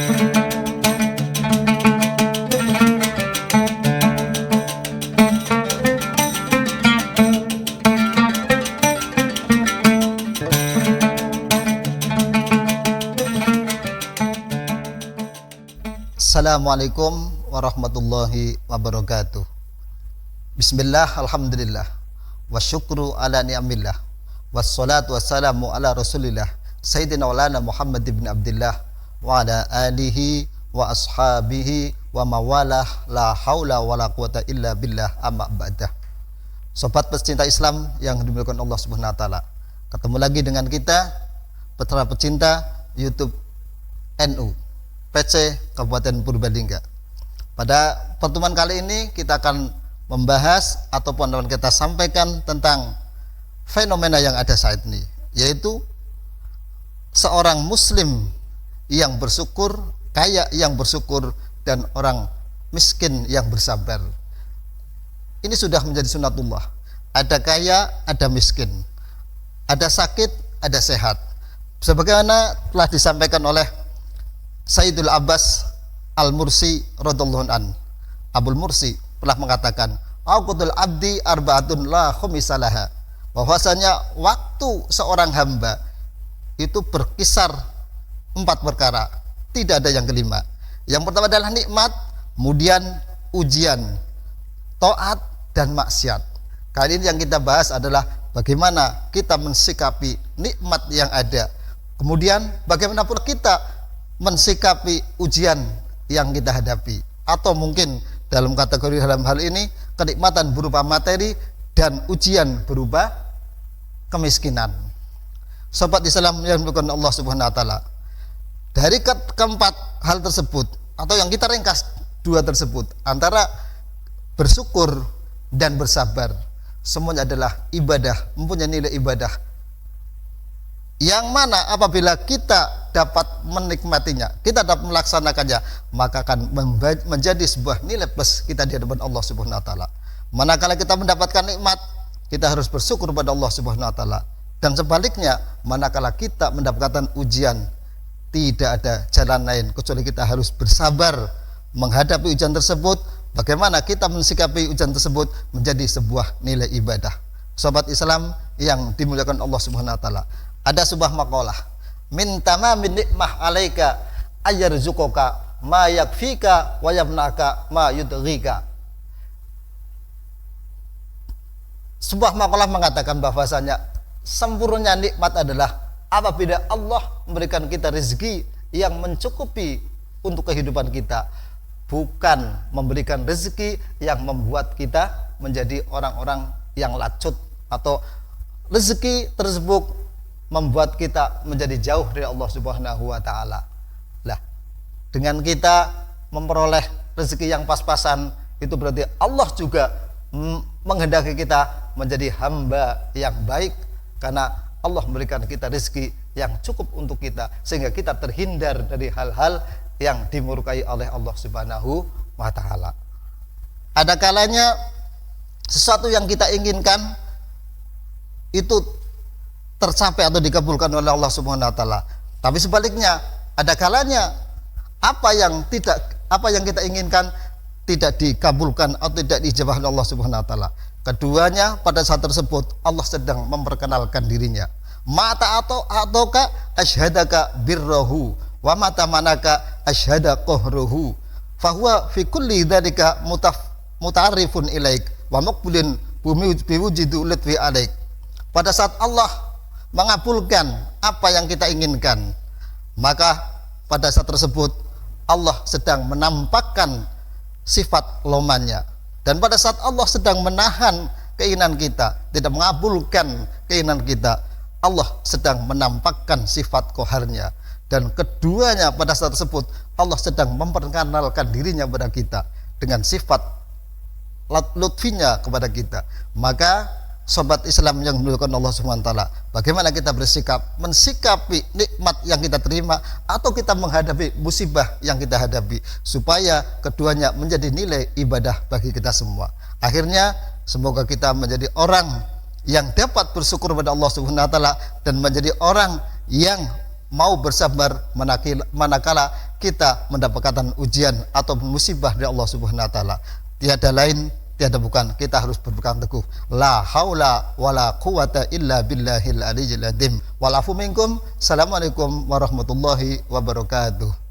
Assalamualaikum warahmatullahi wabarakatuh. Bismillah, alhamdulillah, wasyukru ala ni'amillah, wassalatu wassalamu ala rasulillah Sayyidina walana Muhammad ibn Abdillah wa ala alihi wa ashabihi wa mawalah, la hawla wa la quwata illa billah, amma ba'dah. Sobat pecinta Islam yang dimuliakan Allah Subhanahu wa taala, ketemu lagi dengan kita petra pecinta YouTube NU PC Kabupaten Purbalingga. Pada pertemuan kali ini kita akan membahas ataupun kita sampaikan tentang fenomena yang ada saat ini, yaitu seorang muslim yang bersyukur, kaya yang bersyukur, dan orang miskin yang bersabar. Ini sudah menjadi sunatullah. Ada kaya, ada miskin, ada sakit, ada sehat. Sebagaimana telah disampaikan oleh Sayyidul Abbas Al-Mursi radhiyallahu an, Abul Mursi pernah mengatakan, "Aqdul abdi arba'atun la khumisalaha." Bahwasanya waktu seorang hamba itu berkisar 4 perkara, tidak ada yang kelima. Yang pertama adalah nikmat, kemudian ujian, taat, dan maksiat. Kali ini yang kita bahas adalah bagaimana kita mensikapi nikmat yang ada, kemudian bagaimana pula kita mensikapi ujian yang kita hadapi, atau mungkin dalam kategori dalam hal ini kenikmatan berupa materi dan ujian berupa kemiskinan. Sobat Islam yang dimuliakan Allah Subhanahu wa taala, dari keempat hal tersebut, atau yang kita ringkas dua tersebut, antara bersyukur dan bersabar, semuanya adalah ibadah, mempunyai nilai ibadah, yang mana apabila kita dapat menikmatinya, kita dapat melaksanakannya, maka akan menjadi sebuah nilai plus kita di hadapan Allah Subhanahu wa taala. Manakala kita mendapatkan nikmat, kita harus bersyukur pada Allah Subhanahu wa taala, dan sebaliknya manakala kita mendapatkan ujian, tidak ada jalan lain kecuali kita harus bersabar menghadapi ujian tersebut. Bagaimana kita mensikapi ujian tersebut menjadi sebuah nilai ibadah. Sobat Islam yang dimuliakan Allah Subhanahu wa taala, ada sebuah maqalah, min tamamin nikmah alaika ayyarzuquka ma yakfika wa yamnaka ma yudghika. Sebuah maqalah mengatakan bahwasanya sempurnanya nikmat adalah apabila Allah memberikan kita rezeki yang mencukupi untuk kehidupan kita, bukan memberikan rezeki yang membuat kita menjadi orang-orang yang lacut, atau rezeki tersebut membuat kita menjadi jauh dari Allah Subhanahu wa taala. Lah, dengan kita memperoleh rezeki yang pas-pasan, itu berarti Allah juga menghendaki kita menjadi hamba yang baik, karena Allah memberikan kita rezeki yang cukup untuk kita, sehingga kita terhindar dari hal-hal yang dimurkai oleh Allah Subhanahu wa taala. Ada kalanya sesuatu yang kita inginkan itu tercapai atau dikabulkan oleh Allah Subhanahu wa taala. Tapi sebaliknya, ada kalanya apa yang kita inginkan tidak dikabulkan atau tidak dijawab oleh Allah Subhanahu wa taala. Keduanya pada saat tersebut Allah sedang memperkenalkan dirinya. Mata atauka asyhadaka birruhu wa mata manaka asyhada qahruhu fahuwa fi kulli dzalika mutarifun ilaik wa maqbulin biwujudu lutfi alaik. Pada saat Allah mengabulkan apa yang kita inginkan, maka pada saat tersebut Allah sedang menampakkan sifat lomannya. Dan pada saat Allah sedang menahan keinginan kita, tidak mengabulkan keinginan kita, Allah sedang menampakkan sifat qaharnya. Dan keduanya pada saat tersebut Allah sedang memperkenalkan dirinya kepada kita dengan sifat lutfinya kepada kita. Maka sobat Islam yang dimuliakan Allah Subhanahu wa taala, bagaimana kita bersikap mensikapi nikmat yang kita terima atau kita menghadapi musibah yang kita hadapi, supaya keduanya menjadi nilai ibadah bagi kita semua. Akhirnya semoga kita menjadi orang yang dapat bersyukur pada Allah Subhanahu wa taala dan menjadi orang yang mau bersabar manakala kita mendapatkan ujian atau musibah dari Allah Subhanahu wa taala, tiada lain, tiada bukan, kita harus berpegang teguh la haula wala quwata illa billahil aliyyil azim. Walafu minkum. Assalamualaikum warahmatullahi wabarakatuh.